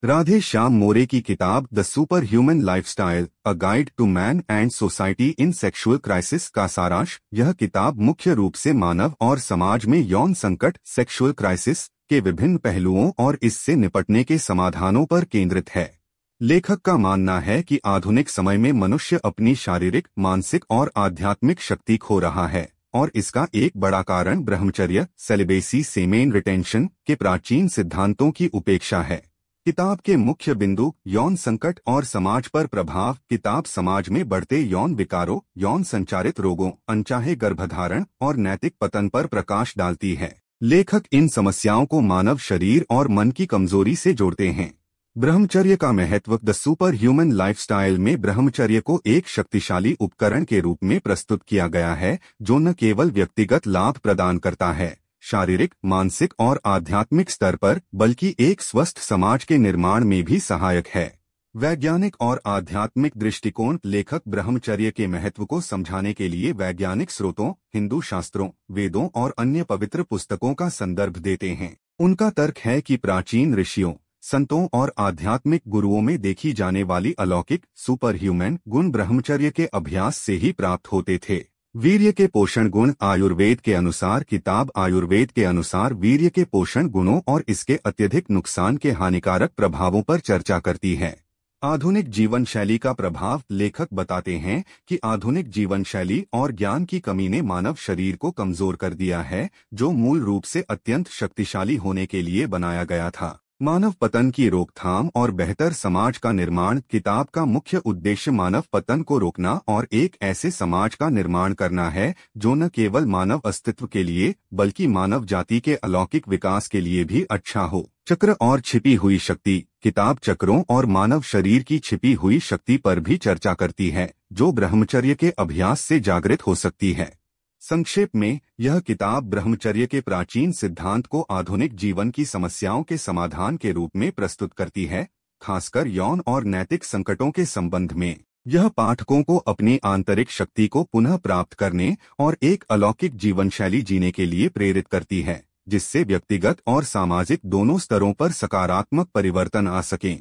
राधे श्याम मोरे की किताब the super human lifestyle a guide to man and society in sexual crisis का सारांश। यह किताब मुख्य रूप से मानव और समाज में यौन संकट सेक्सुअल क्राइसिस के विभिन्न पहलुओं और इससे निपटने के समाधानों पर केंद्रित है। लेखक का मानना है कि आधुनिक समय में मनुष्य अपनी शारीरिक, मानसिक और आध्यात्मिक शक्ति खो रहा है और इसका एक बड़ा कारण ब्रह्मचर्य सेलिबेसी सेमेन रिटेंशन के प्राचीन सिद्धांतों की उपेक्षा है। किताब के मुख्य बिंदु यौन संकट और समाज पर प्रभाव। किताब समाज में बढ़ते यौन विकारों, यौन संचारित रोगों, अनचाहे गर्भधारण और नैतिक पतन पर प्रकाश डालती है। लेखक इन समस्याओं को मानव शरीर और मन की कमजोरी से जोड़ते हैं। ब्रह्मचर्य का महत्व। द सुपर ह्यूमन लाइफस्टाइल में ब्रह्मचर्य को एक शक्तिशाली उपकरण के रूप में प्रस्तुत किया गया है जो न केवल व्यक्तिगत लाभ प्रदान करता है शारीरिक, मानसिक और आध्यात्मिक स्तर पर, बल्कि एक स्वस्थ समाज के निर्माण में भी सहायक है। वैज्ञानिक और आध्यात्मिक दृष्टिकोण। लेखक ब्रह्मचर्य के महत्व को समझाने के लिए वैज्ञानिक स्रोतों, हिंदू शास्त्रों, वेदों और अन्य पवित्र पुस्तकों का संदर्भ देते हैं। उनका तर्क है कि प्राचीन ऋषियों, संतों और आध्यात्मिक गुरुओं में देखी जाने वाली अलौकिक सुपर ह्यूमन गुण ब्रह्मचर्य के अभ्यास से ही प्राप्त होते थे। वीर्य के पोषण गुण। आयुर्वेद के अनुसार। किताब आयुर्वेद के अनुसार वीर्य के पोषण गुणों और इसके अत्यधिक नुकसान के हानिकारक प्रभावों पर चर्चा करती है। आधुनिक जीवन शैली का प्रभाव। लेखक बताते हैं कि आधुनिक जीवन शैली और ज्ञान की कमी ने मानव शरीर को कमजोर कर दिया है जो मूल रूप से अत्यंत शक्तिशाली होने के लिए बनाया गया था। मानव पतन की रोकथाम और बेहतर समाज का निर्माण। किताब का मुख्य उद्देश्य मानव पतन को रोकना और एक ऐसे समाज का निर्माण करना है जो न केवल मानव अस्तित्व के लिए बल्कि मानव जाति के अलौकिक विकास के लिए भी अच्छा हो। चक्र और छिपी हुई शक्ति। किताब चक्रों और मानव शरीर की छिपी हुई शक्ति पर भी चर्चा करती है जो ब्रह्मचर्य के अभ्यास से जागृत हो सकती है। संक्षेप में, यह किताब ब्रह्मचर्य के प्राचीन सिद्धांत को आधुनिक जीवन की समस्याओं के समाधान के रूप में प्रस्तुत करती है, खासकर यौन और नैतिक संकटों के संबंध में। यह पाठकों को अपनी आंतरिक शक्ति को पुनः प्राप्त करने और एक अलौकिक जीवन शैली जीने के लिए प्रेरित करती है जिससे व्यक्तिगत और सामाजिक दोनों स्तरों पर सकारात्मक परिवर्तन आ सकें।